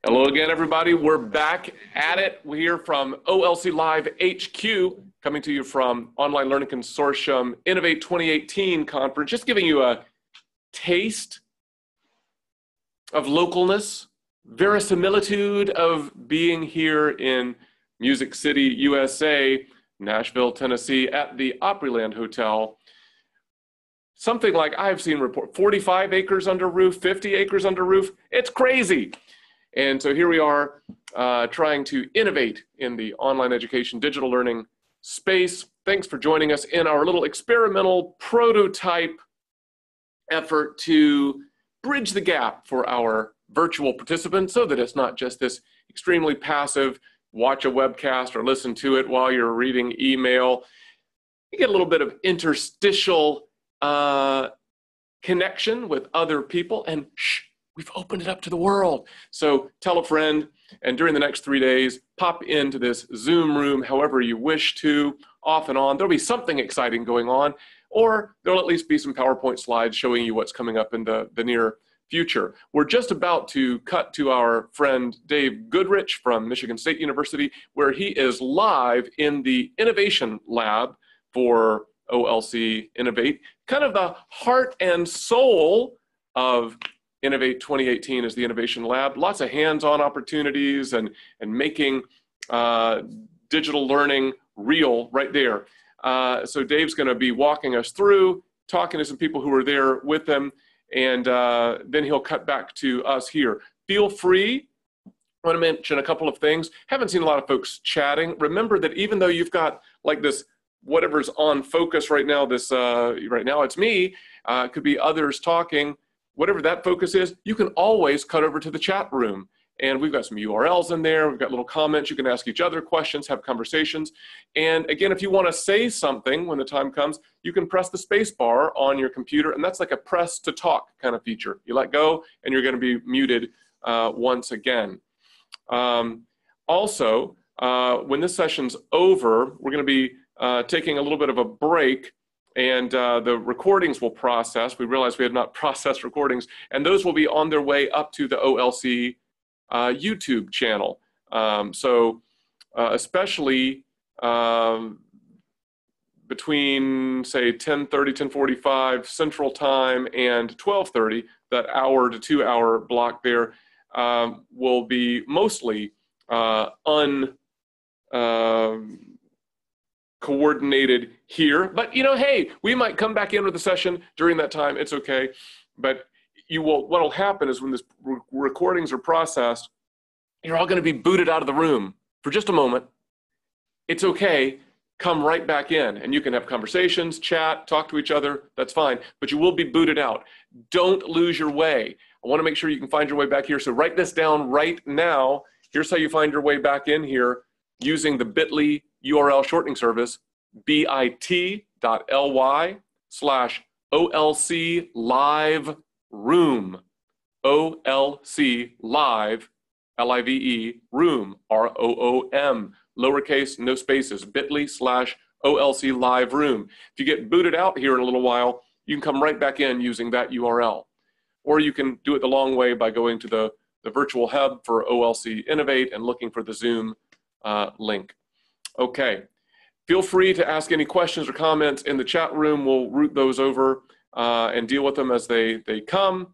Hello again, everybody. We're back at it. We're here from OLC Live HQ, coming to you from Online Learning Consortium Innovate 2018 conference, just giving you a taste of localness, verisimilitude of being here in Music City, USA, Nashville, Tennessee, at the Opryland Hotel. Something like I've seen report 45 acres under roof, 50 acres under roof. It's crazy. And so here we are trying to innovate in the online education, digital learning space. Thanks for joining us in our little experimental prototype effort to bridge the gap for our virtual participants so that it's not just this extremely passive, watch a webcast or listen to it while you're reading email. You get a little bit of interstitial connection with other people, and we've opened it up to the world. So tell a friend, and during the next 3 days, pop into this Zoom room however you wish to, off and on. There'll be something exciting going on, or there'll at least be some PowerPoint slides showing you what's coming up in the near future. We're just about to cut to our friend Dave Goodrich from Michigan State University, where he is live in the Innovation Lab for OLC Innovate. Kind of the heart and soul of Innovate 2018 is the Innovation Lab. Lots of hands-on opportunities and making digital learning real right there. So Dave's going to be walking us through, talking to some people who are there with him, and then he'll cut back to us here. Feel free. I want to mention a couple of things. Haven't seen a lot of folks chatting. Remember that even though you've got like this, whatever's on focus right now, right now it's me, could be others talking. Whatever that focus is, you can always cut over to the chat room. And we've got some URLs in there. We've got little comments. You can ask each other questions, have conversations. And again, if you want to say something when the time comes, you can press the space bar on your computer. And that's like a press to talk kind of feature. You let go and you're going to be muted once again. Also, when this session's over, we're going to be taking a little bit of a break, and the recordings will process. We realized we had not processed recordings, and those will be on their way up to the OLC YouTube channel. Especially between, say, 10:30, 10:45 Central Time and 12:30, that hour to 2 hour block there will be mostly coordinated here, but hey, we might come back in with the session during that time. It's okay, but what'll happen is when this recordings are processed, you're all going to be booted out of the room for just a moment. It's okay. Come right back in, and you can have conversations, chat, talk to each other. That's fine, but you will be booted out. Don't lose your way. I want to make sure you can find your way back here. So write this down right now. Here's how you find your way back in here using the bit.ly URL shortening service, bit.ly/OLC Live Room. OLC Live, L-I-V-E, Room, R-O-O-M, lowercase, no spaces, bit.ly/OLC Live Room. If you get booted out here in a little while, you can come right back in using that URL. Or you can do it the long way by going to the virtual hub for OLC Innovate and looking for the Zoom link. Okay, feel free to ask any questions or comments in the chat room. We'll route those over and deal with them as they come.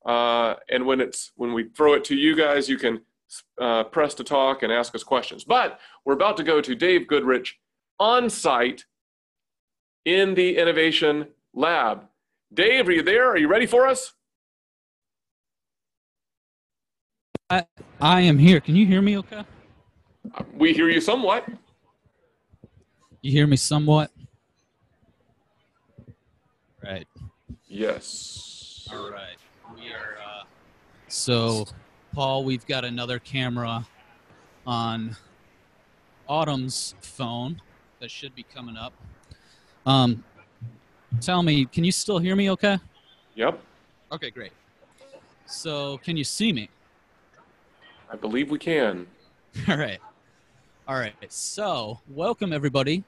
And when we throw it to you guys, you can press to talk and ask us questions. But we're about to go to Dave Goodrich on site in the Innovation Lab. Dave, are you there? Are you ready for us? I am here. Can you hear me okay? We hear you somewhat. You hear me somewhat? Right. Yes. All right. We are, so, Paul, we've got another camera on Autumn's phone that should be coming up. Tell me, can you still hear me okay? Yep. Okay, great. So, can you see me? I believe we can. All right. All right. So, welcome everybody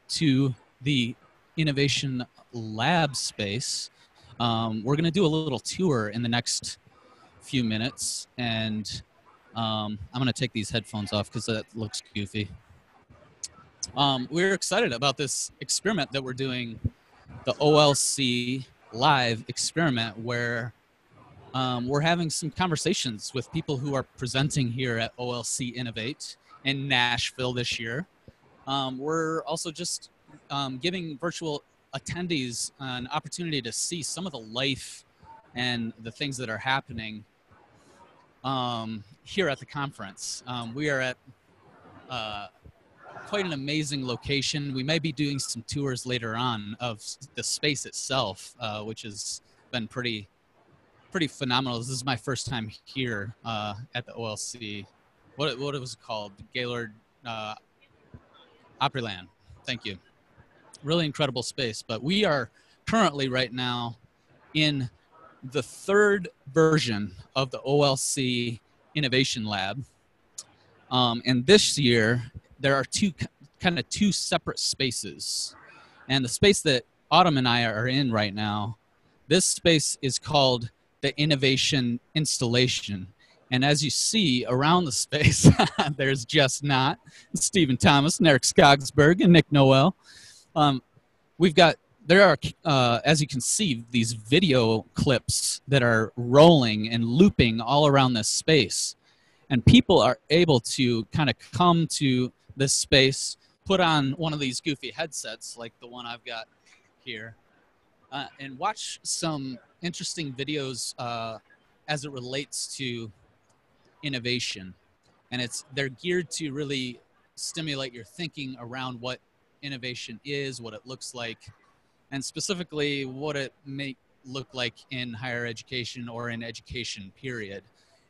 to the Innovation Lab space. We're going to do a little tour in the next few minutes, and I'm going to take these headphones off because that looks goofy. We're excited about this experiment that we're doing, the OLC live experiment, where we're having some conversations with people who are presenting here at OLC Innovate in Nashville this year. We're also just giving virtual attendees an opportunity to see some of the life and the things that are happening here at the conference. We are at quite an amazing location. We may be doing some tours later on of the space itself, which has been pretty phenomenal. This is my first time here at the OLC. What was it called? Gaylord Opryland. Thank you. Really incredible space. But we are currently right now in the third version of the OLC Innovation Lab. And this year, there are two separate spaces. And the space that Autumn and I are in right now, this space is called the Innovation Installation. And as you see around the space, there's Jess Knott, Stephen Thomas, and Eric Skogsberg, and Nick Noel. There are, as you can see, these video clips that are rolling and looping all around this space. And people are able to kind of come to this space, put on one of these goofy headsets like the one I've got here, and watch some interesting videos as it relates to innovation. And they're geared to really stimulate your thinking around what innovation is, what it looks like, and specifically what it may look like in higher education or in education, period.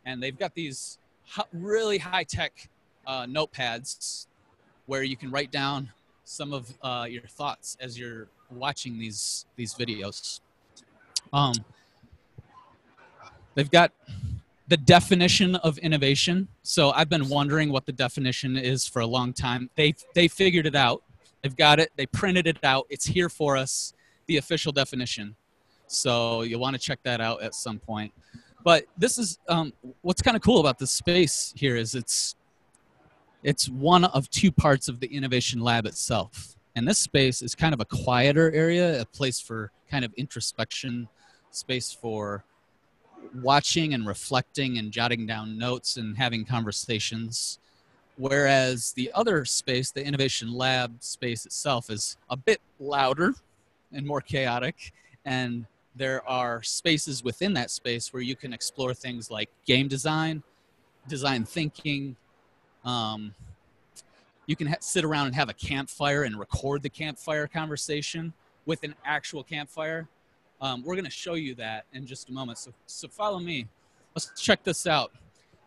And they've got these really high-tech notepads where you can write down some of your thoughts as you're watching these videos. They've got the definition of innovation. So I've been wondering what the definition is for a long time. They figured it out. They've got it. They printed it out. It's here for us, the official definition. So you'll want to check that out at some point. But this is what's kind of cool about this space here is it's one of two parts of the Innovation Lab itself. And this space is kind of a quieter area, a place for kind of introspection, space for watching and reflecting and jotting down notes and having conversations. Whereas the other space, the Innovation Lab space itself, is a bit louder and more chaotic. And there are spaces within that space where you can explore things like game design, design thinking. You can sit around and have a campfire and record the campfire conversation with an actual campfire. We're going to show you that in just a moment. So follow me. Let's check this out.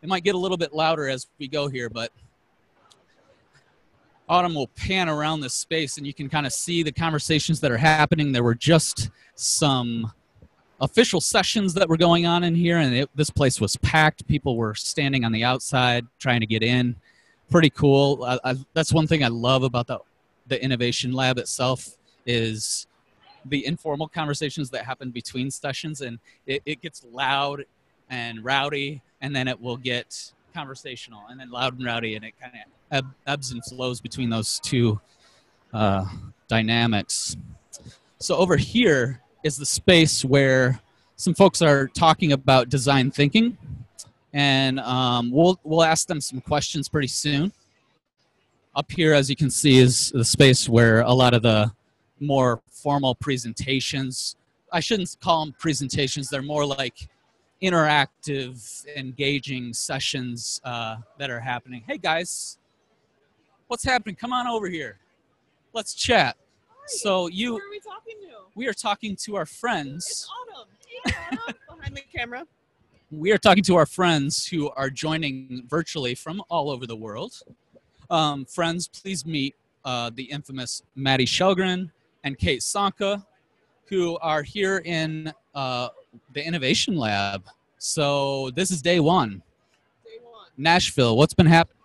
It might get a little bit louder as we go here, but Autumn will pan around this space and you can kind of see the conversations that are happening. There were just some official sessions that were going on in here, and this place was packed. People were standing on the outside trying to get in. Pretty cool. That's one thing I love about the Innovation Lab itself is the informal conversations that happen between sessions, and it gets loud and rowdy, and then it will get conversational, and then loud and rowdy, and it kind of ebbs and flows between those two dynamics. So over here is the space where some folks are talking about design thinking, and we'll ask them some questions pretty soon. Up here, as you can see, is the space where a lot of the more formal presentations, I shouldn't call them presentations, they're more like interactive, engaging sessions that are happening. Hey guys, what's happening? Come on over here. Let's chat. Hi. So Who are we talking to? we are talking to our friends. It's Autumn. Hey, Autumn. Behind the camera. We are talking to our friends who are joining virtually from all over the world. Friends, please meet the infamous Maddie Shelgren and Kate Sanka, who are here in the Innovation Lab. So this is day one. Day one. Nashville, what's been happening?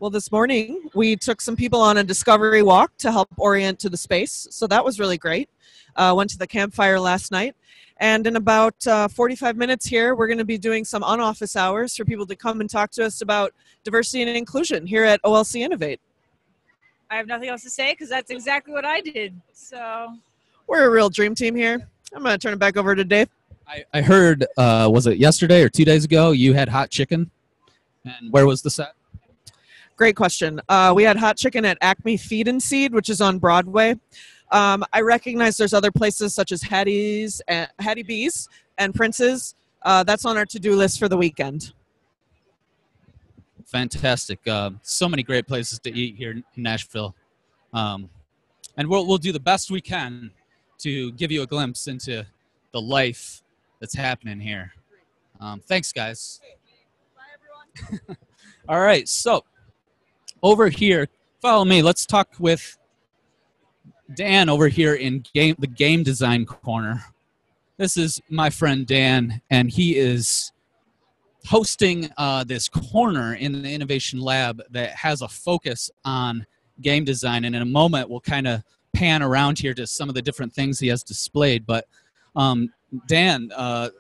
Well, this morning we took some people on a discovery walk to help orient to the space. So that was really great. Went to the campfire last night. And in about 45 minutes here, we're going to be doing some on-office hours for people to come and talk to us about diversity and inclusion here at OLC Innovate. I have nothing else to say because that's exactly what I did. So We're a real dream team here. I'm going to turn it back over to Dave. I heard, was it yesterday or 2 days ago, you had hot chicken? And where was the set? Great question. We had hot chicken at Acme Feed and Seed, which is on Broadway. I recognize there's other places such as Hattie B's and Prince's. That's on our to-do list for the weekend. Fantastic. So many great places to eat here in Nashville. And we'll do the best we can to give you a glimpse into the life that's happening here. Thanks, guys. Bye, everyone. All right, so over here, follow me. Let's talk with Dan over here in the game design corner. This is my friend Dan, and he is hosting this corner in the Innovation Lab that has a focus on game design. And in a moment, we'll kind of pan around here to some of the different things he has displayed. But Dan, let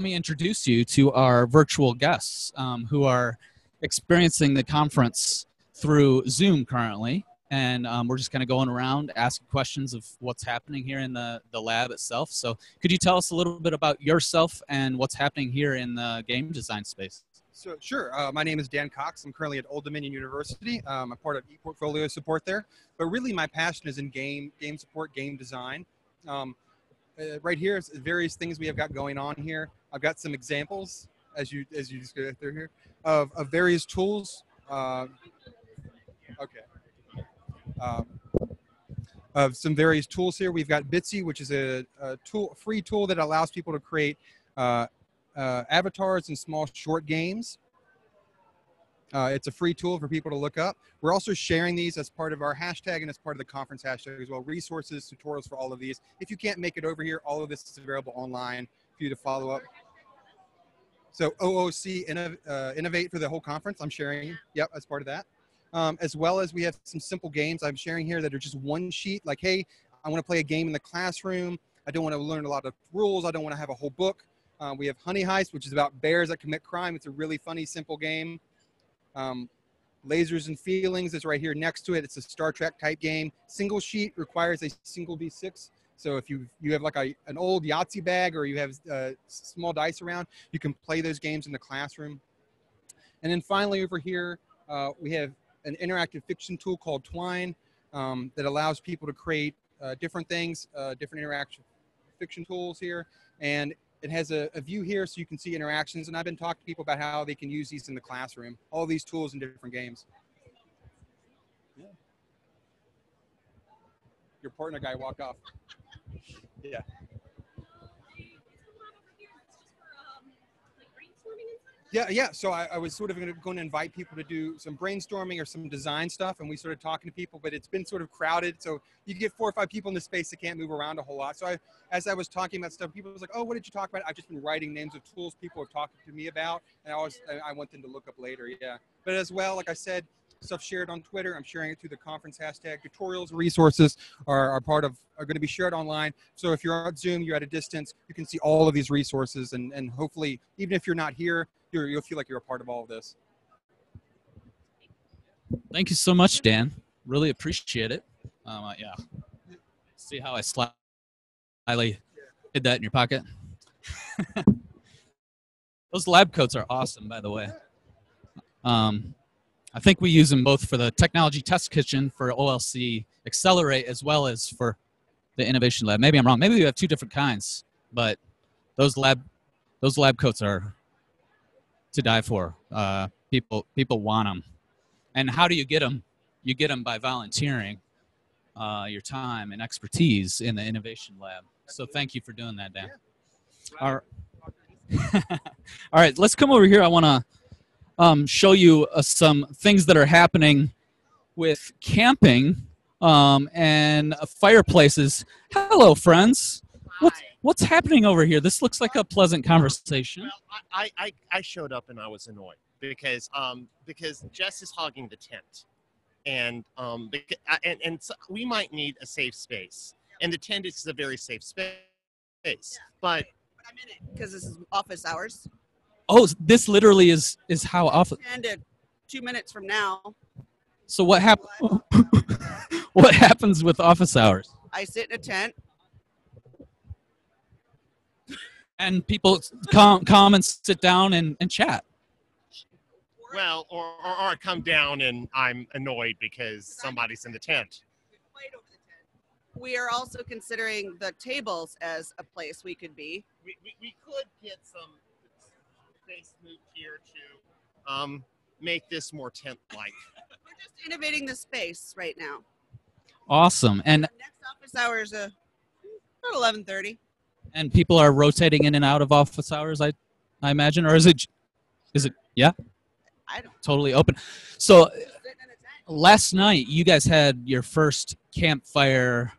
me introduce you to our virtual guests who are experiencing the conference through Zoom currently. And we're just kind of going around asking questions of what's happening here in the lab itself. So could you tell us a little bit about yourself and what's happening here in the game design space? So sure. My name is Dan Cox. I'm currently at Old Dominion University. I'm a part of ePortfolio support there. But really my passion is in game support, game design. Right here is various things we have got going on here. I've got some examples as you just go through here of various tools. Of some various tools here. We've got Bitsy, which is a free tool that allows people to create avatars and small short games. It's a free tool for people to look up. We're also sharing these as part of our hashtag and as part of the conference hashtag as well. Resources, tutorials for all of these. If you can't make it over here, all of this is available online for you to follow up. So OOC Innovate for the whole conference, I'm sharing, yep, as part of that. As well as we have some simple games I'm sharing here that are just one sheet, like, hey, I want to play a game in the classroom. I don't want to learn a lot of rules. I don't want to have a whole book. We have Honey Heist, which is about bears that commit crime. It's a really funny, simple game. Lasers and Feelings is right here next to it. It's a Star Trek type game. Single sheet requires a single D6. So if you have like an old Yahtzee bag or you have small dice around, you can play those games in the classroom. And then finally over here, we have an interactive fiction tool called Twine that allows people to create different things, different interactive fiction tools here. And it has a view here so you can see interactions. And I've been talking to people about how they can use these in the classroom, all these tools in different games. Yeah. Your partner guy walked off. Yeah. Yeah. So I was sort of going to invite people to do some brainstorming or some design stuff, and we started talking to people, but it's been sort of crowded. So you get 4 or 5 people in the space that can't move around a whole lot. So as I was talking about stuff, people was like, "Oh, what did you talk about?" I've just been writing names of tools people are talking to me about, and I want them to look up later. Yeah. But as well, like I said, stuff shared on Twitter. I'm sharing it through the conference hashtag. Tutorials, resources are going to be shared online. So if you're on Zoom, you're at a distance, you can see all of these resources, and hopefully, even if you're not here, you'll feel like you're a part of all of this. Thank you so much, Dan. Really appreciate it. Yeah. See how I slyly hid that in your pocket? Those lab coats are awesome, by the way. I think we use them both for the Technology Test Kitchen for OLC Accelerate as well as for the Innovation Lab. Maybe I'm wrong. Maybe we have 2 different kinds, but those lab coats are to die for. People want them. And how do you get them? You get them by volunteering your time and expertise in the Innovation Lab. So thank you for doing that, Dan. All right, let's come over here. I want to show you some things that are happening with camping and fireplaces. Hello, friends. What's happening over here? This looks like a pleasant conversation. Well, I showed up and I was annoyed. because Jess is hogging the tent, and so we might need a safe space, and the tent is a very safe space. But I'm in it because this is office hours. Oh, this literally is how office. And 2 minutes from now, So what what happens with office hours? I sit in a tent. And people come and sit down and chat. Well, or I come down and I'm annoyed because somebody's in the tent. We are also considering the tables as a place we could be. We could get some space moved here to make this more tent-like. We're just innovating the space right now. Awesome. And Next office hours about 11:30. and people are rotating in and out of office hours, I imagine, or is it yeah? I don't Totally open. So last night you guys had your first campfire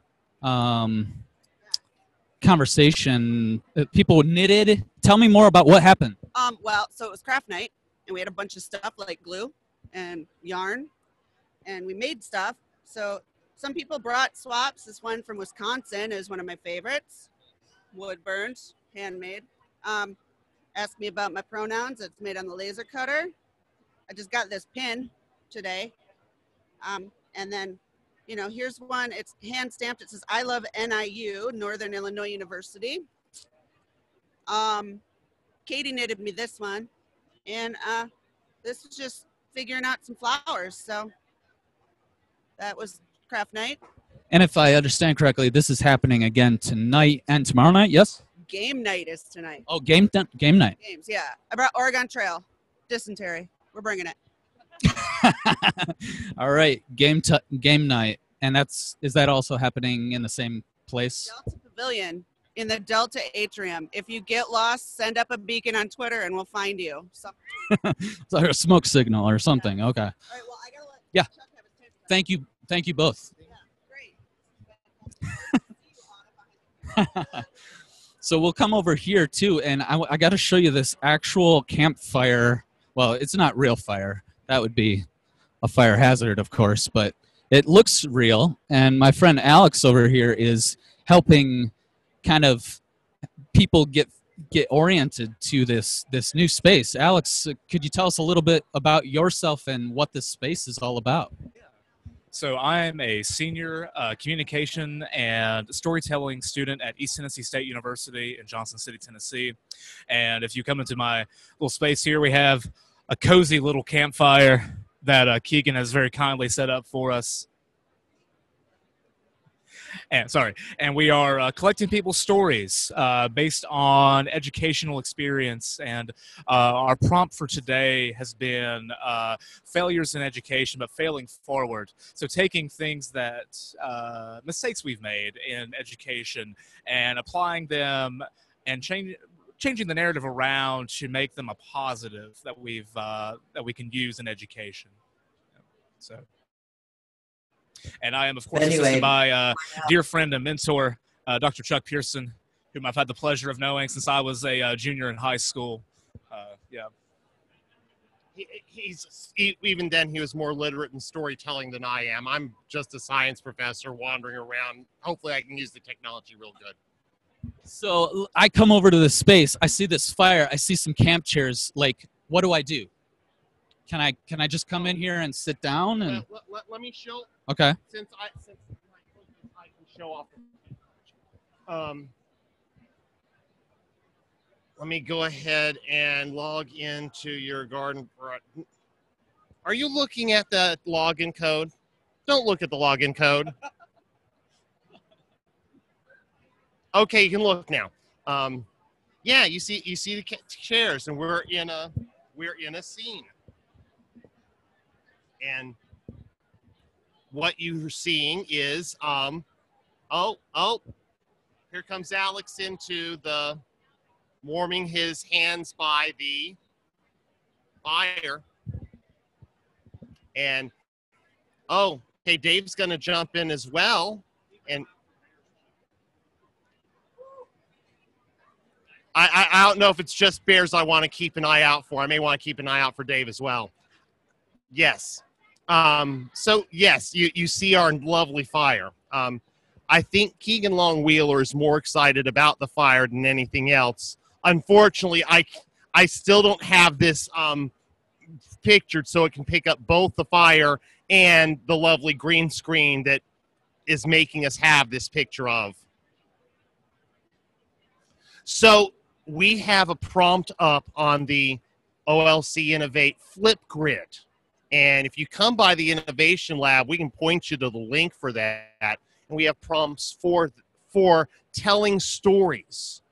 conversation. People knitted. Tell me more about what happened. Well, so it was craft night, and we had a bunch of stuff like glue and yarn, and we made stuff. So some people brought swaps. This one from Wisconsin is one of my favorites. Wood burns, handmade. Asked me about my pronouns. It's made on the laser cutter. I just got this pin today. And then, here's one. It's hand stamped. It says, "I love NIU, Northern Illinois University." Katie knitted me this one. And this is just figuring out some flowers. So that was craft night. And if I understand correctly, this is happening again tonight and tomorrow night, yes? Game night is tonight. Oh, game night. Games, yeah. I brought Oregon Trail. Dysentery. We're bringing it. All right, game night. And is that also happening in the same place? Delta Pavilion in the Delta Atrium. If you get lost, send up a beacon on Twitter and we'll find you. It's like a smoke signal or something. Okay. All right, well, I gotta let Yeah. Chuck have his tape. Thank you both. Yeah, great. So we'll come over here too, and I got to show you this actual campfire. Well, it's not real fire. That would be a fire hazard, of course, but it looks real. And my friend Alex over here is helping kind of people get oriented to this new space. Alex, could you tell us a little bit about yourself and what this space is all about? So I'm a senior communication and storytelling student at East Tennessee State University in Johnson City, Tennessee. And if you come into my little space here, we have a cozy little campfire that Keegan has very kindly set up for us. And we are collecting people's stories based on educational experience. And our prompt for today has been failures in education, but failing forward. So taking things that mistakes we've made in education and applying them and changing the narrative around to make them a positive that we can use in education. So. And I am, of course, assisted by dear friend and mentor, Dr. Chuck Pearson, whom I've had the pleasure of knowing since I was a junior in high school. Yeah. Even then, he was more literate in storytelling than I am. I'm just a science professor wandering around. Hopefully, I can use the technology real good. So I come over to this space. I see this fire. I see some camp chairs. Like, what do I do? Can I just come in here and sit down? And let me show. Okay. Since I can show off. Let me go ahead and log into your garden. Are you looking at the login code? Don't look at the login code. Okay, you can look now. Yeah, you see the chairs, and we're in a scene. And what you're seeing is, oh, here comes Alex into the warming his hands by the fire. And, oh, hey, Dave's going to jump in as well. And I don't know if it's just bears I want to keep an eye out for. I may want to keep an eye out for Dave as well. Yes. So yes, you see our lovely fire. I think Keegan Long Wheeler is more excited about the fire than anything else. Unfortunately, I still don't have this pictured so it can pick up both the fire and the lovely green screen that is making us have this picture of. So we have a prompt up on the OLC Innovate Flip Grid. And if you come by the Innovation Lab, we can point you to the link for that. And we have prompts for telling stories.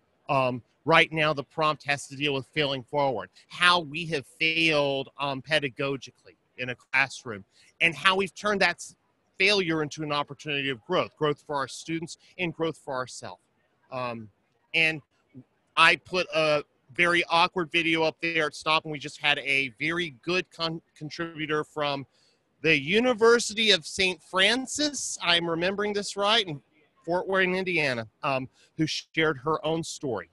Right now, the prompt has to deal with failing forward, how we have failed pedagogically in a classroom, and how we've turned that failure into an opportunity of growth for our students and growth for ourselves. And I put a very awkward video up there at Stop, and we just had a very good contributor from the University of St. Francis, I'm remembering this right, in Fort Wayne, Indiana, who shared her own story.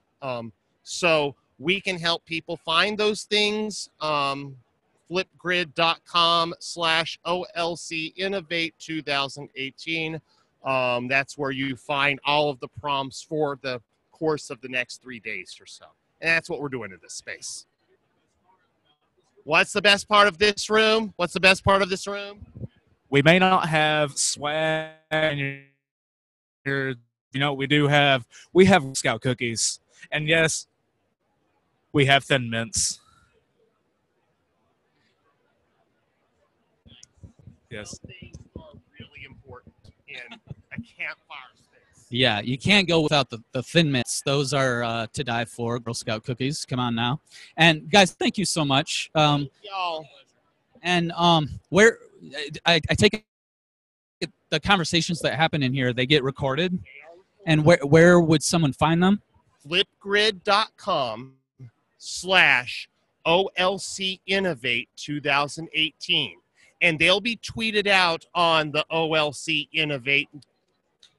So we can help people find those things. Flipgrid.com/OLC Innovate 2018. That's where you find all of the prompts for the course of the next 3 days or so. And that's what we're doing in this space. What's the best part of this room? What's the best part of this room? We may not have swag in your, we have Scout cookies. And yes, we have Thin Mints. Yes. Those things are really important in a campfire space. Yeah, you can't go without the Thin Mints. Those are to die for. Girl Scout cookies. Come on now. And guys, thank you so much. Y'all. And where I take it, the conversations that happen in here, they get recorded. And where would someone find them? Flipgrid.com/OLC Innovate 2018. And they'll be tweeted out on the OLC Innovate,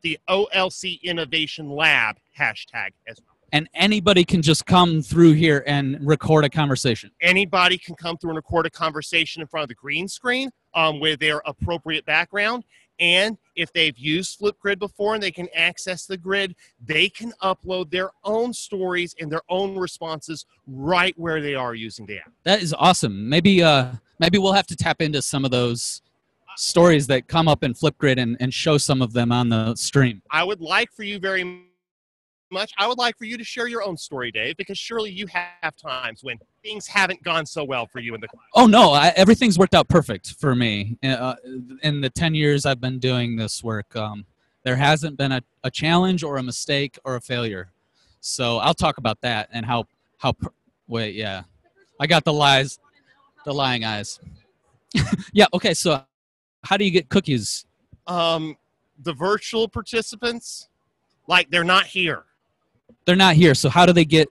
the OLC Innovation Lab hashtag as well. And anybody can just come through here and record a conversation. Anybody can come through and record a conversation in front of the green screen with their appropriate background. And if they've used Flipgrid before and they can access the grid, they can upload their own stories and their own responses right where they are using the app. That is awesome. Maybe we'll have to tap into some of those stories that come up in Flipgrid and show some of them on the stream. I would like for you very much. I would like for you to share your own story, Dave, because surely you have times when things haven't gone so well for you in the class. Oh, no, everything's worked out perfect for me. In the 10 years I've been doing this work, there hasn't been a challenge or a mistake or a failure. So I'll talk about that and wait, yeah. I got the lying eyes. Yeah, okay, so how do you get cookies? The virtual participants, like, they're not here. They're not here, so how do they get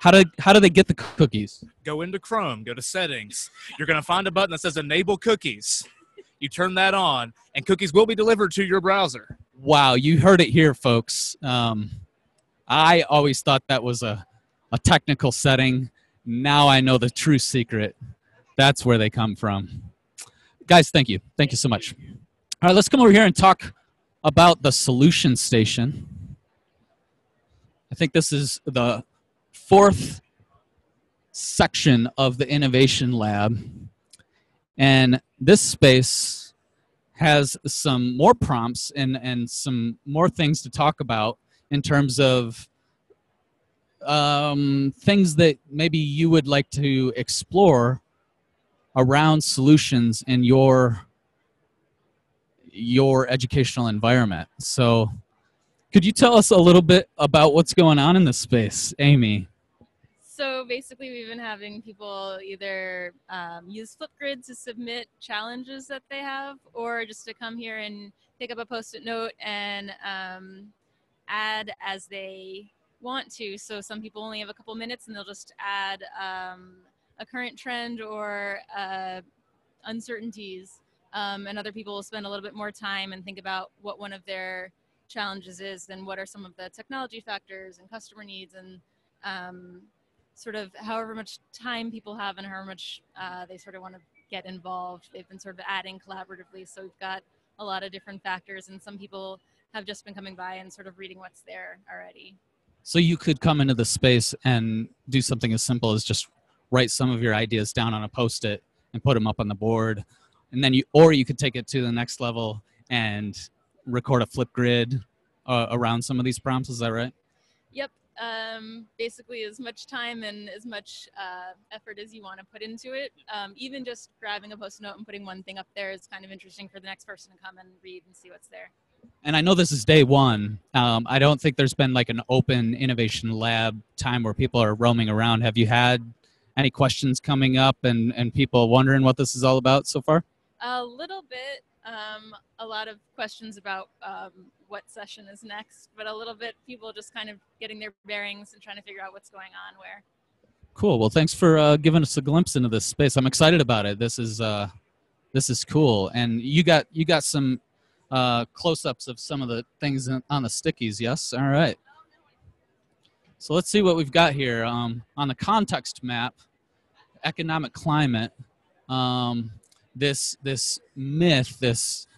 the cookies? Go into Chrome, go to Settings. You're going to find a button that says Enable Cookies. You turn that on, and cookies will be delivered to your browser. Wow, you heard it here, folks. I always thought that was a technical setting. Now I know the true secret. That's where they come from. Guys, thank you. Thank you so much. All right, let's come over here and talk about the solution station. I think this is the fourth section of the Innovation Lab. And this space has some more prompts and some more things to talk about in terms of things that maybe you would like to explore around solutions in your educational environment. So could you tell us a little bit about what's going on in this space, Amy? So basically we've been having people either use Flipgrid to submit challenges that they have, or just to come here and pick up a Post-it note and add as they want to. So some people only have a couple minutes and they'll just add a current trend or uncertainties. And other people will spend a little bit more time and think about what one of their challenges is and what are some of the technology factors and customer needs and sort of however much time people have and however much they sort of want to get involved. They've been sort of adding collaboratively. So we've got a lot of different factors, and some people have just been coming by and sort of reading what's there already. So you could come into the space and do something as simple as just write some of your ideas down on a Post-it and put them up on the board. And then you could take it to the next level and record a Flipgrid around some of these prompts. Is that right? Yep. Basically as much time and as much effort as you want to put into it. Even just grabbing a Post-it note and putting one thing up there is kind of interesting for the next person to come and read and see what's there. And I know this is day one. I don't think there's been like an open innovation lab time where people are roaming around. Have you had any questions coming up and people wondering what this is all about so far? A little bit. A lot of questions about what session is next, but a little bit people just kind of getting their bearings and trying to figure out what's going on where. Cool. Well, thanks for giving us a glimpse into this space. I'm excited about it. This is cool. And you got some close-ups of some of the things on the stickies. Yes. All right. So let's see what we've got here on the context map. Economic climate. This myth,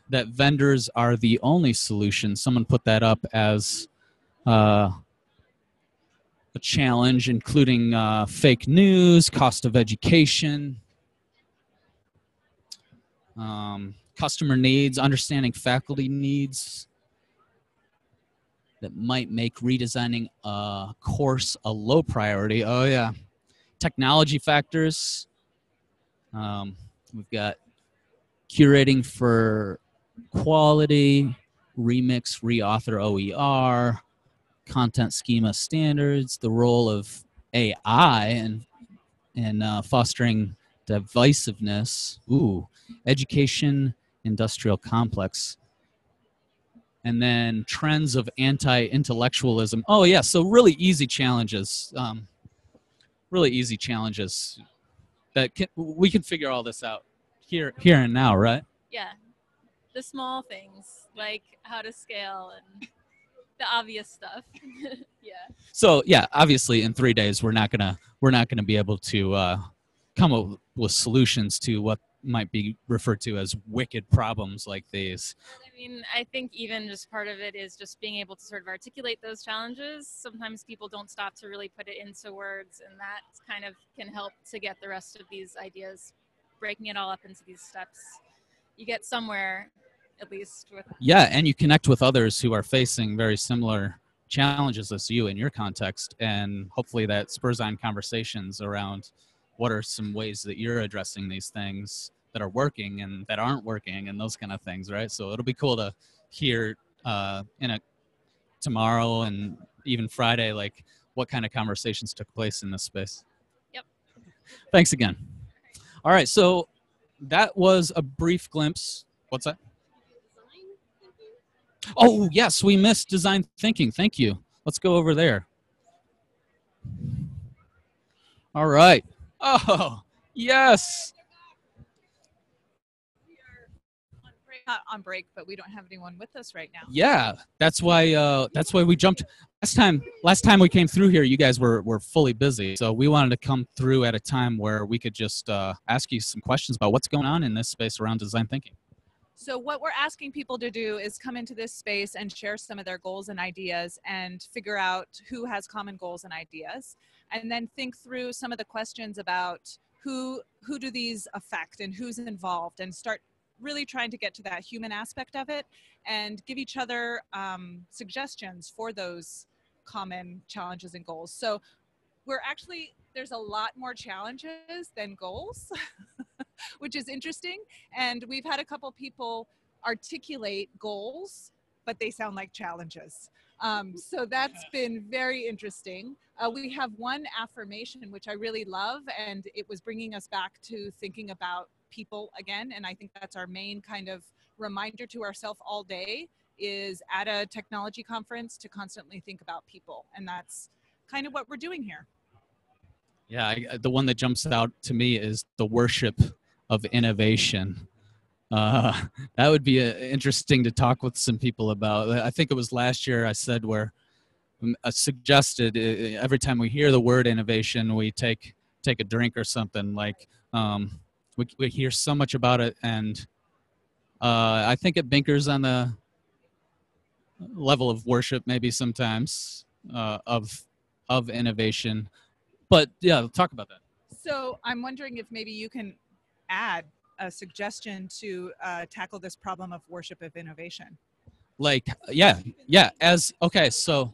that vendors are the only solution. Someone put that up as a challenge, including fake news, cost of education, customer needs, understanding faculty needs that might make redesigning a course a low priority. Oh yeah, technology factors. We've got curating for quality, remix, reauthor OER, content schema standards, the role of AI and fostering divisiveness. Ooh, education, industrial complex. And then trends of anti-intellectualism. Oh yeah, so really easy challenges. Really easy challenges that we can figure all this out here and now, right? Yeah, the small things like how to scale and the obvious stuff. Yeah. So yeah, obviously in 3 days we're not gonna be able to come up with solutions to what might be referred to as wicked problems like these. I mean, I think even just part of it is just being able to sort of articulate those challenges. Sometimes people don't stop to really put it into words, and that kind of can help to get the rest of these ideas, breaking it all up into these steps. You get somewhere, at least. Yeah, and you connect with others who are facing very similar challenges as you in your context, and hopefully that spurs on conversations around what are some ways that you're addressing these things that are working and that aren't working and those kind of things, right? So it'll be cool to hear tomorrow and even Friday, like what kind of conversations took place in this space. Yep. Thanks again. All right, so that was a brief glimpse. What's that? Oh, yes, we missed design thinking. Thank you. Let's go over there. All right. Oh, yes. Not on break, but we don't have anyone with us right now. Yeah, that's why we jumped. Last time we came through here, you guys were fully busy. So we wanted to come through at a time where we could just ask you some questions about what's going on in this space around design thinking. So what we're asking people to do is come into this space and share some of their goals and ideas and figure out who has common goals and ideas, and then think through some of the questions about who do these affect and who's involved, and start really trying to get to that human aspect of it and give each other suggestions for those common challenges and goals. So there's a lot more challenges than goals, which is interesting. And we've had a couple people articulate goals, but they sound like challenges. So that's been very interesting. We have one affirmation, which I really love, and it was bringing us back to thinking about people again. And I think that's our main kind of reminder to ourselves all day, is at a technology conference to constantly think about people. And that's kind of what we're doing here. Yeah, the one that jumps out to me is the worship of innovation. That would be interesting to talk with some people about. I think it was last year I said where suggested every time we hear the word innovation, we take a drink or something. Like we hear so much about it, and I think it binkers on the level of worship maybe sometimes of innovation. But yeah, talk about that. So I'm wondering if maybe you can add a suggestion to tackle this problem of worship of innovation. Like, yeah, as, okay, so.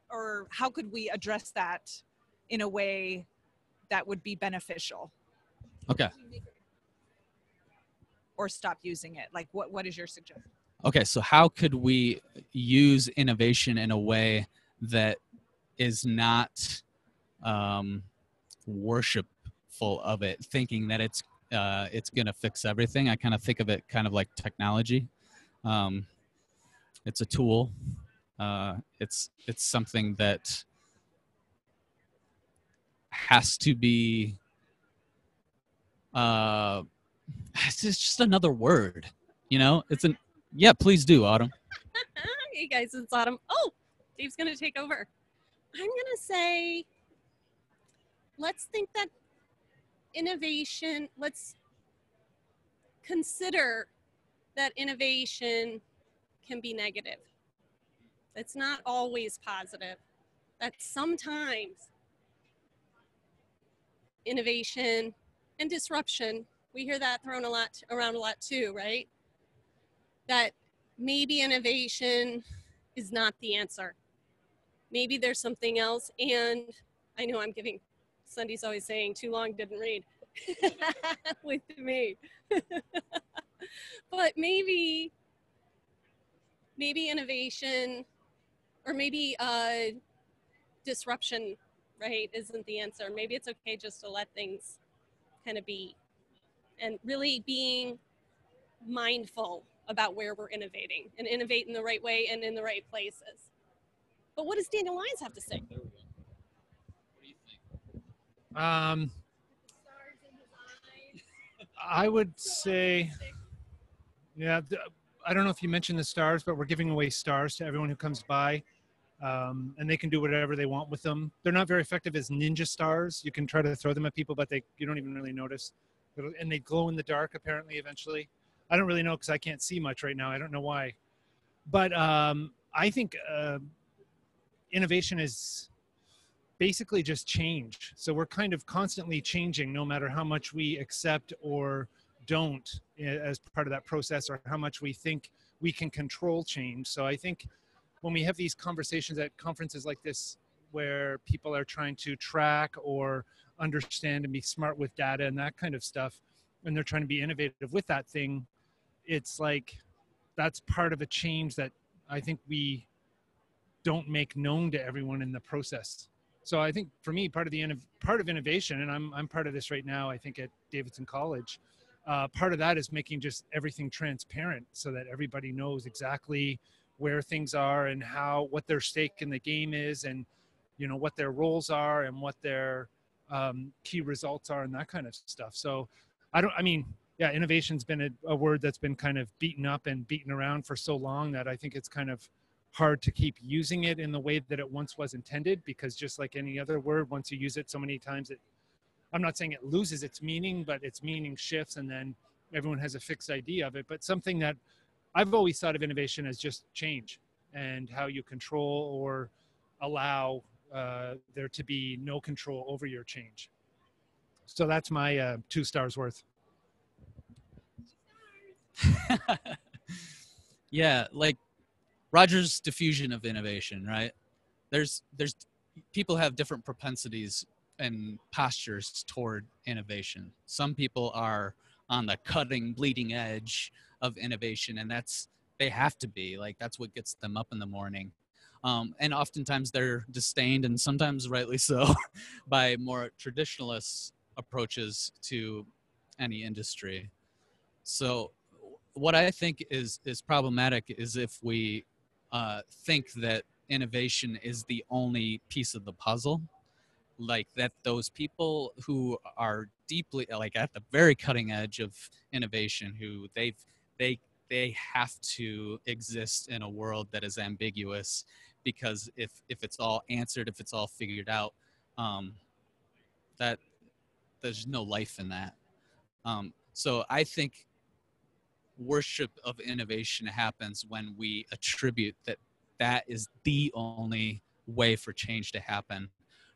Or how could we address that in a way that would be beneficial? Okay. Or stop using it? Like, what is your suggestion? Okay, so how could we use innovation in a way that is not worshipful of it, thinking that it's going to fix everything? I kind of think of it kind of like technology. It's a tool. It's something that has to be. It's just another word, you know. It's an yeah. Please do, Autumn. Hey guys, it's Autumn. Oh, Dave's gonna take over. I'm gonna say, let's think that innovation. Let's consider that innovation can be negative. It's not always positive. That sometimes innovation and disruption, we hear that thrown around a lot too, right? That maybe innovation is not the answer. Maybe there's something else. And I know I'm giving, Sunday's always saying too long, didn't read with me. But maybe innovation or maybe disruption, right, isn't the answer. Maybe it's okay just to let things kind of be, and really being mindful about where we're innovating and innovate in the right way and in the right places. But what does Daniel Lyons have to say? I would say, yeah, I don't know if you mentioned the stars, but we're giving away stars to everyone who comes by. And they can do whatever they want with them. They're not very effective as ninja stars. You can try to throw them at people, but you don't even really notice. And they glow in the dark, apparently, eventually. I don't really know because I can't see much right now. I don't know why. But I think innovation is basically just change. So we're kind of constantly changing no matter how much we accept or don't as part of that process, or how much we think we can control change. So I think when we have these conversations at conferences like this, where people are trying to track or understand and be smart with data and that kind of stuff, and they're trying to be innovative with that thing, it's like that's part of a change that I think we don't make known to everyone in the process. So I think for me, part of innovation, and I'm part of this right now, I think at Davidson College, part of that is making just everything transparent so that everybody knows exactly where things are and what their stake in the game is, and what their roles are and what their key results are and that kind of stuff. So innovation's been a word that's been kind of beaten up and beaten around for so long that I think it's kind of hard to keep using it in the way that it once was intended, because just like any other word, once you use it so many times, I'm not saying it loses its meaning, but its meaning shifts, and then everyone has a fixed idea of it. But something that I've always thought of innovation as just change, and how you control or allow there to be no control over your change. So that's my 2 stars worth. Yeah, like Roger's diffusion of innovation, right? There's people have different propensities and postures toward innovation. Some people are on the cutting, bleeding edge of innovation, and they have to be, like, that's what gets them up in the morning. And oftentimes they're disdained, and sometimes rightly so, by more traditionalist approaches to any industry. So what I think is problematic is if we think that innovation is the only piece of the puzzle, like that those people who are deeply, like, at the very cutting edge of innovation, who they they have to exist in a world that is ambiguous, because if it's all answered, if it's all figured out, that there's no life in that. So I think worship of innovation happens when we attribute that is the only way for change to happen,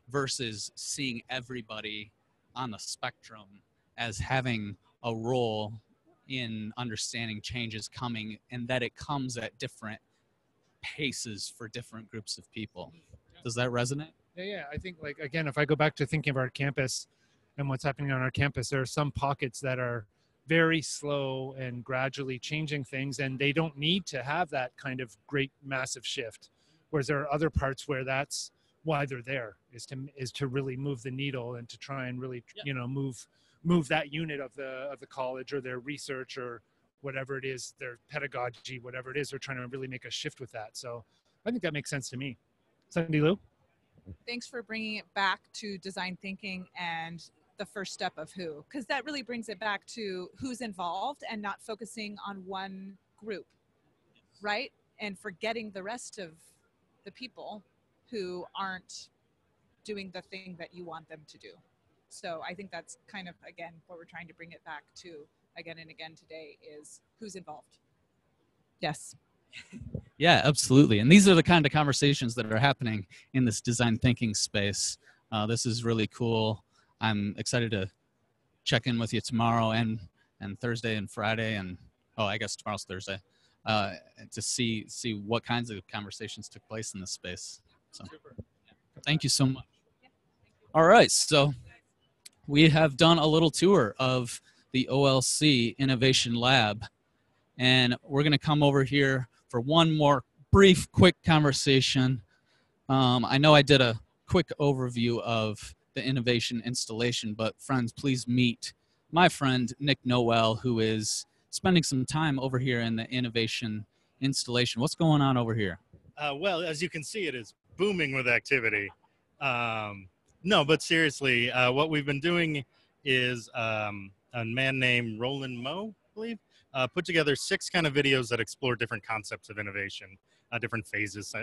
versus seeing everybody on the spectrum as having a role in understanding change is coming, and that it comes at different paces for different groups of people. Does that resonate? Yeah, I think, like, again, if I go back to thinking of our campus and what's happening on our campus, there are some pockets that are very slow and gradually changing things, and they don't need to have that kind of great massive shift. Whereas there are other parts where that's why they're there, is to really move the needle and to try and really, you know, move that unit of the college or their research or whatever it is, their pedagogy, whatever it is, they're trying to really make a shift with that. So I think that makes sense to me. Sandy Lou? Thanks for bringing it back to design thinking and the first step of who, because that really brings it back to who's involved and not focusing on one group, right? And forgetting the rest of the people who aren't doing the thing that you want them to do. So I think that's kind of, again, what we're trying to bring it back to again and again today is who's involved. Yes. Yeah, absolutely. And these are the kind of conversations that are happening in this design thinking space. This is really cool. I'm excited to check in with you tomorrow and Thursday and Friday, and I guess tomorrow's Thursday, to see what kinds of conversations took place in this space. So thank you so much. All right, so we have done a little tour of the OLC Innovation Lab, and we're going to come over here for one more brief, quick conversation. I know I did a quick overview of the innovation installation, but friends, please meet my friend Nick Noel, who is spending some time over here in the innovation installation. What's going on over here? Well, as you can see, it is booming with activity. No, but seriously, what we've been doing is a man named Roland Moe, I believe, put together 6 kind of videos that explore different concepts of innovation, different phases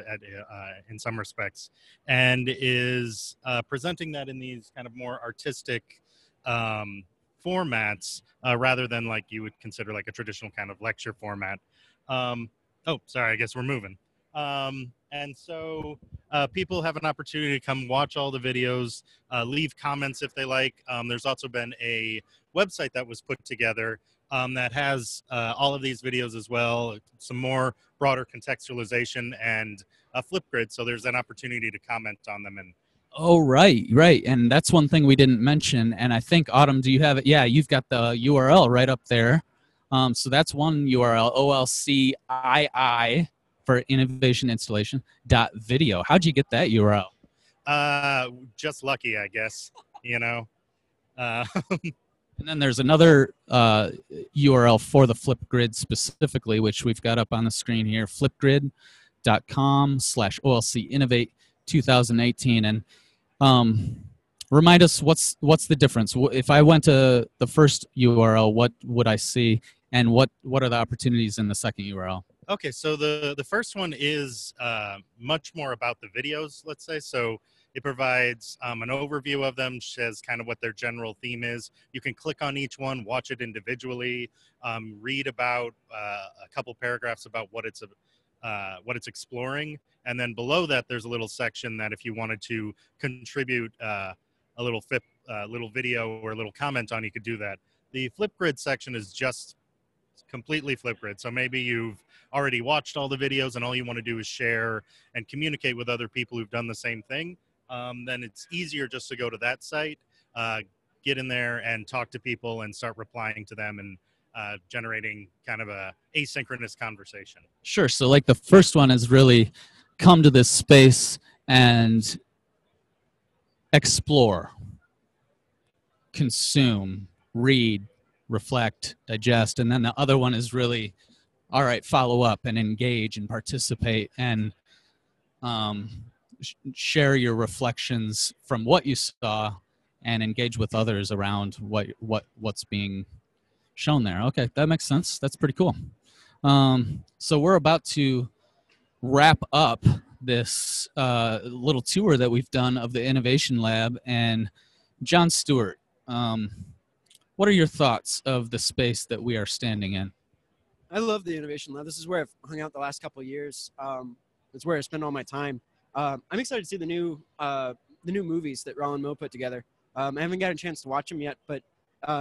in some respects, and is presenting that in these kind of more artistic formats rather than like you would consider like a traditional kind of lecture format. Oh, sorry, I guess we're moving. And so people have an opportunity to come watch all the videos, leave comments if they like. There's also been a website that was put together that has all of these videos as well, some more broader contextualization and a Flipgrid. So there's an opportunity to comment on them. And oh, right. And that's one thing we didn't mention. And I think, Autumn, do you have it? Yeah, you've got the URL right up there. So that's one URL, OLCII for innovation installation .video. How'd you get that URL? Just lucky, I guess, you know. And then there's another URL for the Flipgrid specifically, which we've got up on the screen here, flipgrid.com/OLC Innovate 2018. And remind us what's the difference. If I went to the first URL, what would I see, and what are the opportunities in the second URL? Okay, so the first one is much more about the videos, let's say. So it provides an overview of them, says kind of what their general theme is. You can click on each one, watch it individually, read about a couple paragraphs about what it's exploring, and then below that there's a little section that if you wanted to contribute a little video or a little comment on, you could do that. The Flipgrid section is just completely Flipgrid. So maybe you've already watched all the videos and all you want to do is share and communicate with other people who've done the same thing. Then it's easier just to go to that site, get in there and talk to people and start replying to them and generating kind of a asynchronous conversation. Sure. So like the first one is really come to this space and explore, consume, read, reflect, digest. And then the other one is really, all right, follow up and engage and participate and share your reflections from what you saw and engage with others around what's being shown there. Okay, that makes sense. That's pretty cool. So we're about to wrap up this little tour that we've done of the Innovation Lab. And John Stewart, what are your thoughts of the space that we are standing in? I love the Innovation Lab. This is where I've hung out the last couple of years. It's where I spend all my time. I'm excited to see the new movies that Roland Moe put together. I haven't got a chance to watch them yet, but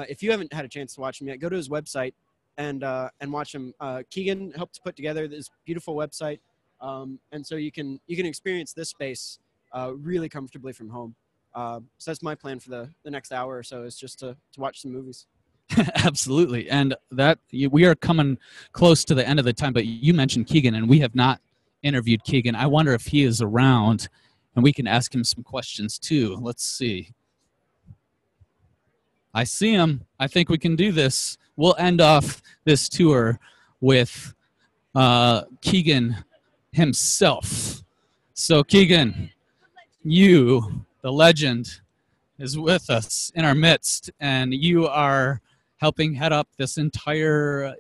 if you haven't had a chance to watch them yet, go to his website and watch them. Keegan helped to put together this beautiful website, and so you can experience this space really comfortably from home. So that's my plan for the next hour or so, is just to watch some movies. Absolutely. And that we are coming close to the end of the time, but you mentioned Keegan, and we have not interviewed Keegan. I wonder if he is around and we can ask him some questions too. Let's see. I see him. I think we can do this. We'll end off this tour with Keegan himself. So Keegan, you, the legend, is with us in our midst, and you are helping head up this entire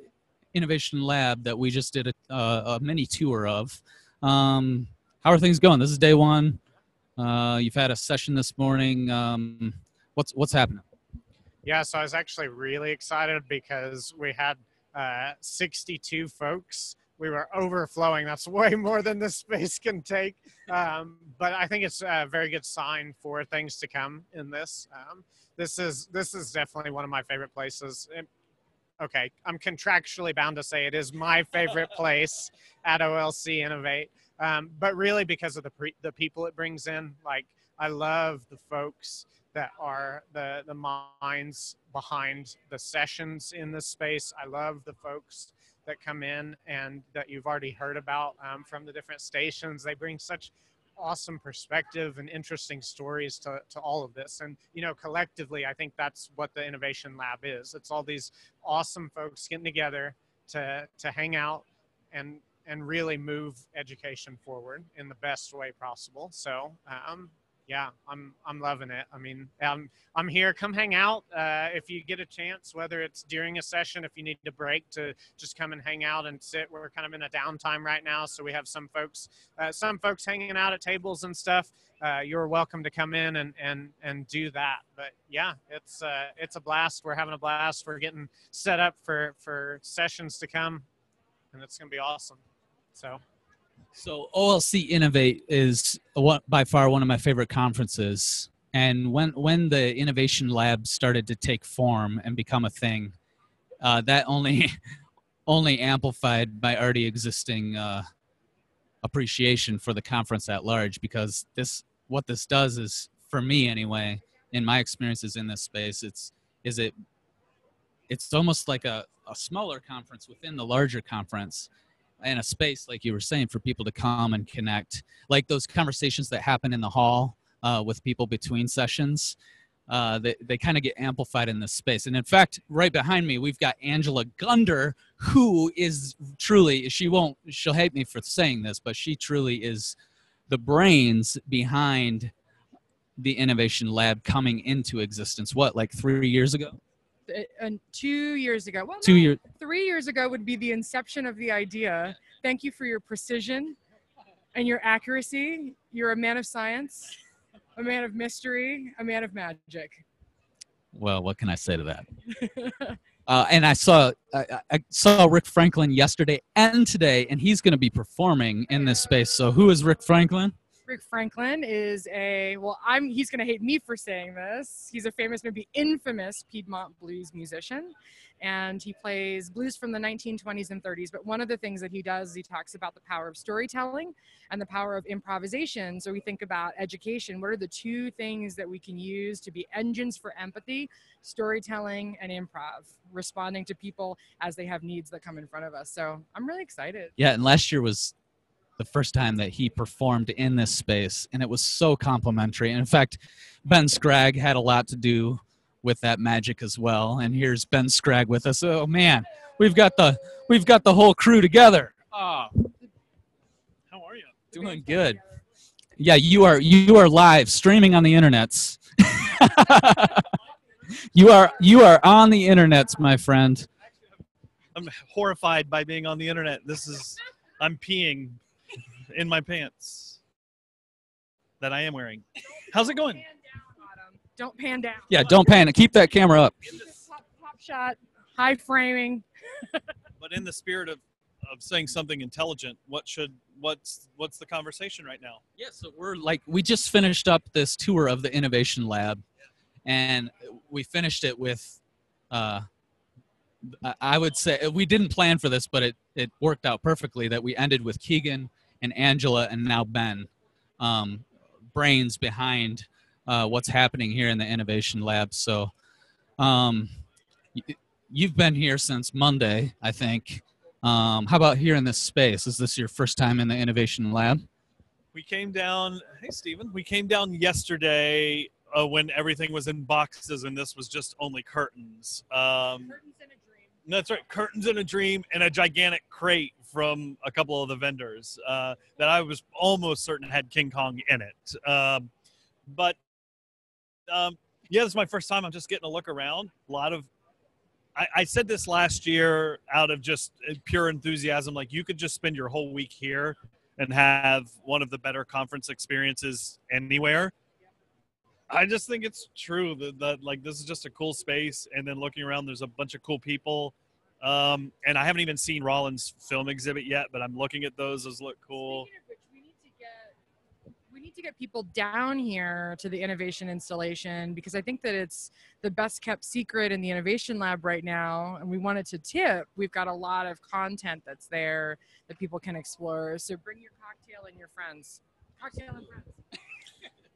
Innovation Lab that we just did a mini tour of. How are things going? This is day one. You've had a session this morning. What's happening? Yeah, so I was actually really excited because we had 62 folks. We were overflowing. That's way more than this space can take. But I think it's a very good sign for things to come in this. This is definitely one of my favorite places. Okay, I'm contractually bound to say it is my favorite place at OLC Innovate. But really because of the people it brings in. Like, I love the folks that are the minds behind the sessions in this space. I love the folks that come in and that you've already heard about from the different stations. They bring such awesome perspective and interesting stories to all of this. And, you know, collectively, I think that's what the Innovation Lab is. It's all these awesome folks getting together to hang out and really move education forward in the best way possible. So, yeah, I'm loving it. I mean, I'm here. Come hang out if you get a chance, whether it's during a session, if you need a break, to just come and hang out and sit. We're kind of in a downtime right now, so we have some folks hanging out at tables and stuff. You're welcome to come in and do that. But yeah, it's a blast. We're having a blast. We're getting set up for sessions to come, and it's gonna be awesome. So OLC Innovate is by far one of my favorite conferences. And when the Innovation Lab started to take form and become a thing, that only amplified my already existing appreciation for the conference at large. Because what this does is, for me anyway, in my experiences in this space, it's almost like a smaller conference within the larger conference. And a space, like you were saying, for people to come and connect, like those conversations that happen in the hall with people between sessions, they kind of get amplified in this space. And in fact, right behind me, we've got Angela Gunder, who is truly, she'll hate me for saying this, but she truly is the brains behind the Innovation Lab coming into existence. What, like 3 years ago? 2 years ago. Well, 2 years. 3 years ago would be the inception of the idea. Thank you for your precision and your accuracy. You're a man of science, a man of mystery, a man of magic. Well, what can I say to that? And I saw Rick Franklin yesterday and today, and he's going to be performing in this space. So who is Rick Franklin? Rick Franklin is he's going to hate me for saying this. He's a famous, maybe infamous Piedmont blues musician. And he plays blues from the 1920s and 30s. But one of the things that he does is he talks about the power of storytelling and the power of improvisation. So we think about education. What are the two things that we can use to be engines for empathy? Storytelling and improv, responding to people as they have needs that come in front of us. So I'm really excited. Yeah, and last year was the first time that he performed in this space, and it was so complimentary. And in fact, Ben Scragg had a lot to do with that magic as well. And here's Ben Scragg with us. Oh man, we've got the whole crew together. How are you? Doing good. Yeah, you are live streaming on the internets. You are on the internets, my friend. I'm horrified by being on the internet. I'm peeing in my pants that I am wearing. How's it going? Don't pan down. Yeah, don't panic. Keep that camera up. Pop shot, high framing. But in the spirit of saying something intelligent, what's the conversation right now? Yeah, so we just finished up this tour of the Innovation Lab, and we finished it with, I would say, we didn't plan for this, but it worked out perfectly that we ended with Keegan and Angela and now Ben, brains behind what's happening here in the Innovation Lab. So you've been here since Monday, I think. How about here in this space? Is this your first time in the Innovation Lab? We came down, hey Stephen, we came down yesterday when everything was in boxes and this was just only curtains. Curtains in a dream. That's right, curtains in a dream and a gigantic crate from a couple of the vendors that I was almost certain had King Kong in it. Yeah, this is my first time. I'm just getting a look around. I said this last year out of just pure enthusiasm, like you could just spend your whole week here and have one of the better conference experiences anywhere. I just think it's true that like this is just a cool space, and then looking around, there's a bunch of cool people. And I haven't even seen Rollins' film exhibit yet, but I'm looking at those. Those look cool. Speaking of which, we need to get people down here to the innovation installation, because I think that it's the best kept secret in the Innovation Lab right now, and we want it to tip. We've got a lot of content that's there that people can explore. So bring your cocktail and your friends. Cocktail and friends.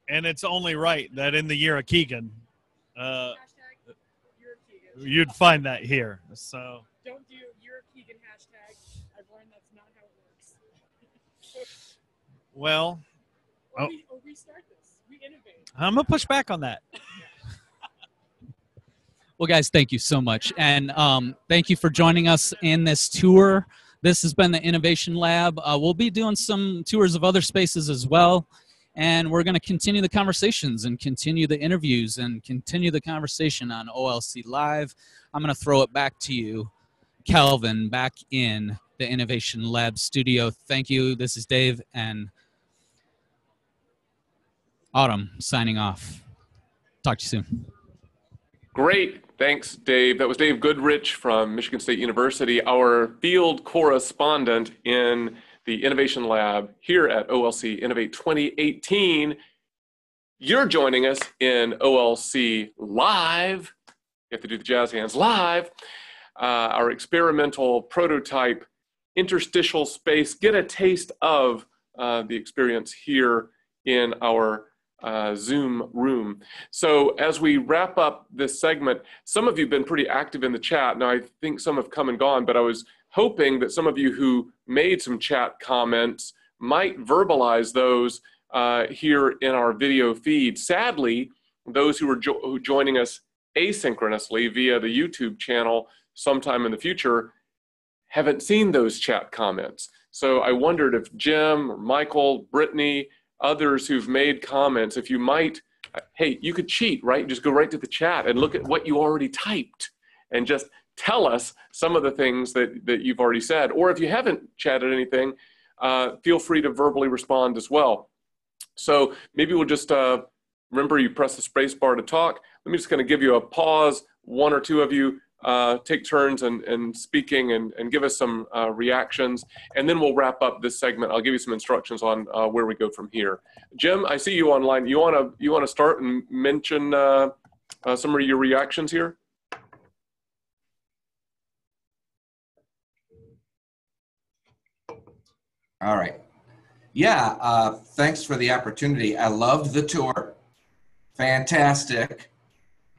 And it's only right that in the year of Keegan, you'd find that here. So don't do year of Keegan hashtag. I've learned that's not how it works. well. We start this. We innovate. I'm going to push back on that. Well, guys, thank you so much. And thank you for joining us in this tour. This has been the Innovation Lab. We'll be doing some tours of other spaces as well. And we're going to continue the conversations and continue the interviews and continue the conversation on OLC Live. I'm going to throw it back to you, Calvin, back in the Innovation Lab studio. Thank you. This is Dave and Autumn signing off. Talk to you soon. Great. Thanks, Dave. That was Dave Goodrich from Michigan State University, our field correspondent in the Innovation Lab here at OLC Innovate 2018. You're joining us in OLC Live. You have to do the jazz hands live. Our experimental prototype interstitial space. Get a taste of the experience here in our Zoom room. So as we wrap up this segment, some of you have been pretty active in the chat. Now I think some have come and gone, but I was hoping that some of you who made some chat comments might verbalize those here in our video feed. Sadly, those who are joining us asynchronously via the YouTube channel sometime in the future haven't seen those chat comments. So I wondered if Jim, or Michael, Brittany, others who've made comments, if you might, hey, you could cheat, right? Just go right to the chat and look at what you already typed and just tell us some of the things that you've already said. Or if you haven't chatted anything, feel free to verbally respond as well. So maybe we'll just, remember you press the space bar to talk. Let me just kind of give you a pause. One or two of you take turns and speaking and give us some reactions, and then we'll wrap up this segment. I'll give you some instructions on where we go from here. Jim, I see you online. You wanna start and mention some of your reactions here? All right. Yeah, thanks for the opportunity. I loved the tour. Fantastic.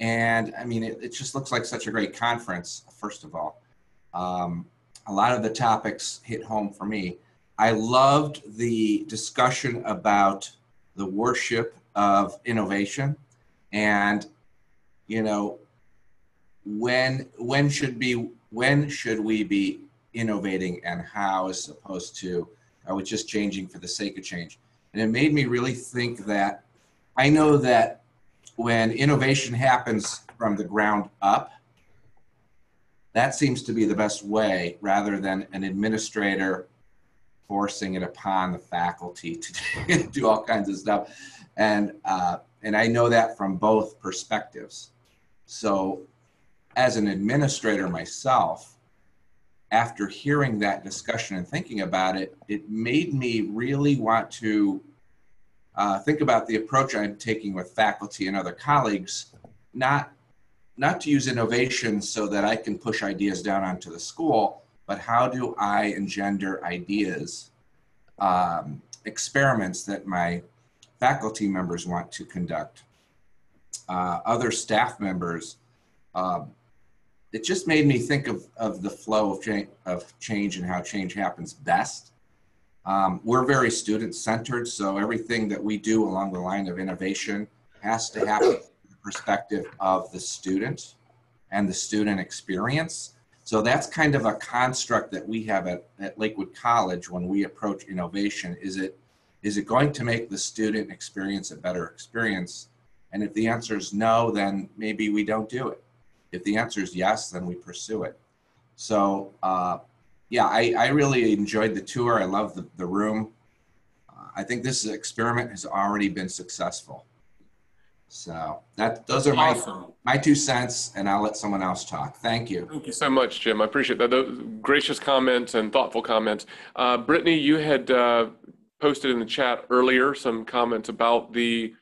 And I mean, it just looks like such a great conference, first of all. A lot of the topics hit home for me. I loved the discussion about the worship of innovation and, you know, when should we be innovating and how, as opposed to are we just changing for the sake of change? And it made me really think that I know that when innovation happens from the ground up, That seems to be the best way, rather than an administrator forcing it upon the faculty to do all kinds of stuff. And I know that from both perspectives. So as an administrator myself, after hearing that discussion and thinking about it, it made me really want to think about the approach I'm taking with faculty and other colleagues, not to use innovation so that I can push ideas down onto the school, but how do I engender ideas, experiments that my faculty members want to conduct, other staff members. It just made me think of the flow of change and how change happens best. We're very student-centered, so everything that we do along the line of innovation has to happen from the perspective of the student and the student experience. So that's kind of a construct that we have at Lakewood College when we approach innovation. Is it going to make the student experience a better experience? And if the answer is no, then maybe we don't do it. If the answer is yes, then we pursue it. So yeah, I really enjoyed the tour. I love the room. I think this experiment has already been successful. So those are my 2 cents, and I'll let someone else talk. Thank you. Thank you so much, Jim. I appreciate that. Those gracious comments and thoughtful comments. Brittany, you had posted in the chat earlier some comments about the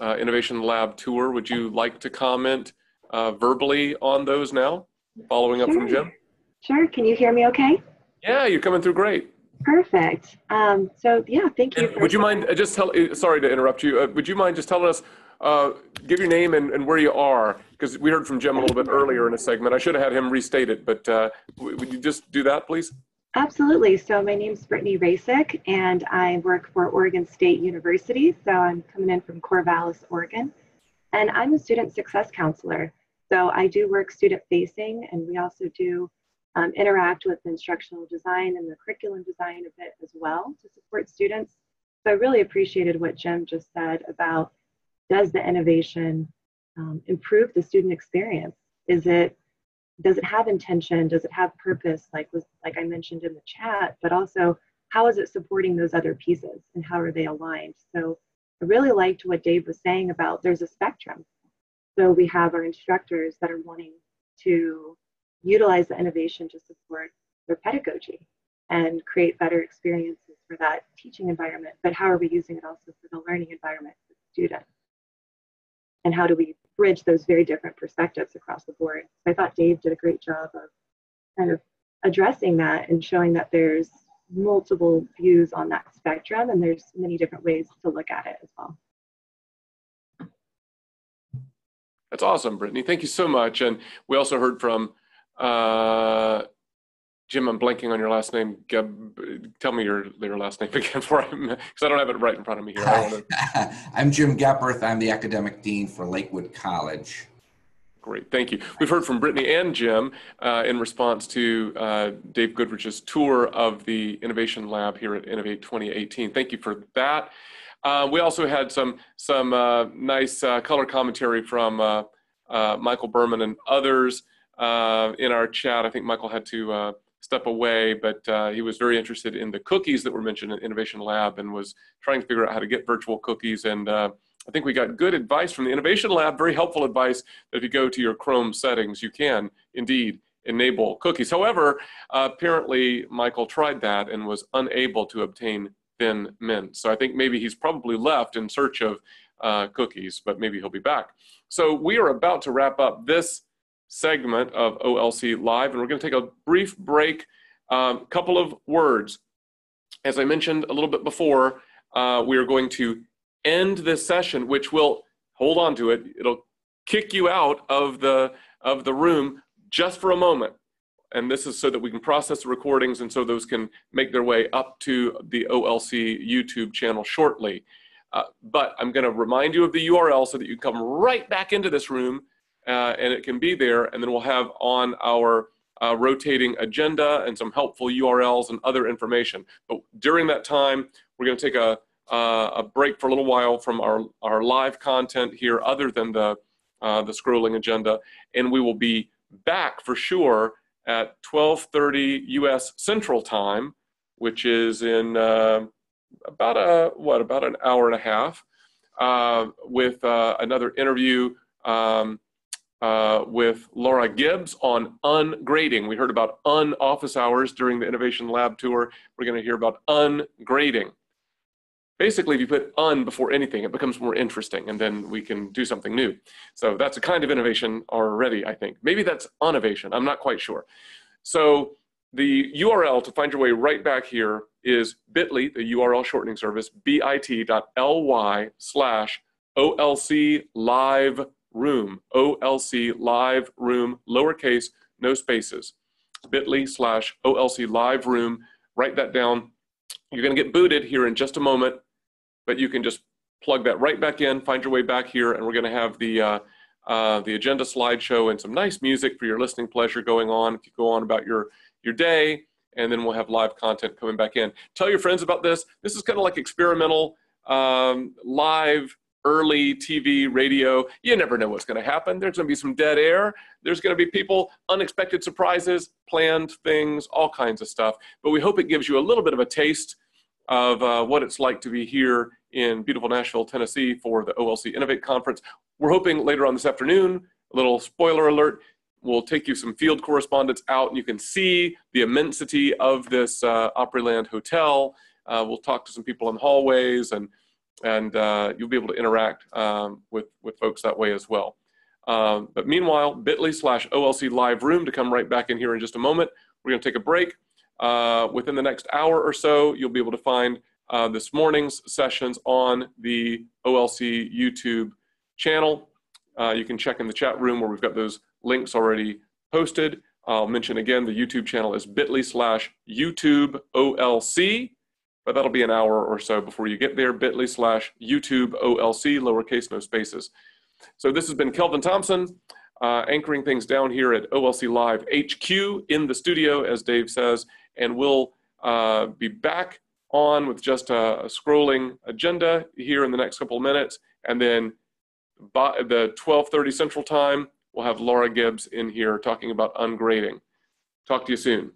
Innovation Lab tour. Would you like to comment verbally on those now, following up from Jim? Sure. Can you hear me okay? Yeah, you're coming through great. Perfect. So yeah, thank you. Would you mind sorry to interrupt you. Would you mind just telling us, give your name and where you are? Because we heard from Jim a little bit earlier in a segment. I should have had him restate it, but would you just do that, please? Absolutely. So my name's Brittany Rasick, and I work for Oregon State University. So I'm coming in from Corvallis, Oregon, and I'm a student success counselor. So I do work student facing, and we also do interact with instructional design and the curriculum design a bit as well to support students. So I really appreciated what Jim just said about, does the innovation improve the student experience? Does it have intention? Does it have purpose, like I mentioned in the chat, but also how is it supporting those other pieces and how are they aligned? So I really liked what Dave was saying about there's a spectrum. So we have our instructors that are wanting to utilize the innovation to support their pedagogy and create better experiences for that teaching environment, but how are we using it also for the learning environment for the student? And how do we bridge those very different perspectives across the board? So I thought Dave did a great job of kind of addressing that and showing that there's multiple views on that spectrum and there's many different ways to look at it as well. That's awesome, Brittany. Thank you so much. And we also heard from Jim, I'm blanking on your last name. Tell me your last name again, because I don't have it right in front of me here. I'm Jim Gepperth. I'm the academic dean for Lakewood College. Great, thank you. We've heard from Brittany and Jim in response to Dave Goodrich's tour of the Innovation Lab here at Innovate 2018. Thank you for that. We also had some nice color commentary from Michael Berman and others in our chat. I think Michael had to step away, but he was very interested in the cookies that were mentioned in Innovation Lab and was trying to figure out how to get virtual cookies. And I think we got good advice from the Innovation Lab, very helpful advice, that if you go to your Chrome settings, you can indeed enable cookies. However, apparently Michael tried that and was unable to obtain Thin Mint. So I think maybe he's probably left in search of cookies, but maybe he'll be back. So we are about to wrap up this segment of OLC Live, and we're going to take a brief break. Couple of words. As I mentioned a little bit before, we are going to end this session, which will, hold on to it, it'll kick you out of the room just for a moment. And this is so that we can process the recordings and so those can make their way up to the OLC YouTube channel shortly. But I'm going to remind you of the URL so that you come right back into this room and it can be there. And then we'll have on our rotating agenda and some helpful URLs and other information. But during that time, we're going to take a break for a little while from our live content here other than the scrolling agenda. And we will be back for sure at 12:30 U.S. Central Time, which is in about an hour and a half, with another interview with Laura Gibbs on ungrading. We heard about office hours during the Innovation Lab tour. We're going to hear about ungrading. Basically, if you put before anything, it becomes more interesting, and then we can do something new. So that's a kind of innovation already, I think. Maybe that's innovation. I'm not quite sure. So the URL to find your way right back here is bit.ly, the URL shortening service, bit.ly/OLC Live Room, OLC Live Room, lowercase, no spaces, bit.ly/OLC Live Room. Write that down. You're going to get booted here in just a moment, but you can just plug that right back in, find your way back here, and we're going to have the agenda slideshow and some nice music for your listening pleasure going on if you go on about your day, and then we'll have live content coming back in. Tell your friends about this. This is kind of like experimental live early TV, radio. You never know what's going to happen. There's going to be some dead air. There's going to be people, unexpected surprises, planned things, all kinds of stuff. But we hope it gives you a little bit of a taste of what it's like to be here in beautiful Nashville, Tennessee for the OLC Innovate Conference. We're hoping later on this afternoon, a little spoiler alert, we'll take you some field correspondence out and you can see the immensity of this Opryland Hotel. We'll talk to some people in hallways, and you'll be able to interact with folks that way as well. But meanwhile, bit.ly/OLC Live Room to come right back in here in just a moment. We're going to take a break. Within the next hour or so, you'll be able to find this morning's sessions on the OLC YouTube channel. You can check in the chat room where we've got those links already posted. I'll mention again, the YouTube channel is bit.ly/YouTube OLC. But that'll be an hour or so before you get there, bit.ly/YouTube OLC, lowercase, no spaces. So this has been Kelvin Thompson, anchoring things down here at OLC Live HQ in the studio, as Dave says, and we'll be back on with just a scrolling agenda here in the next couple of minutes, and then by the 12:30 Central Time, we'll have Laura Gibbs in here talking about ungrading. Talk to you soon.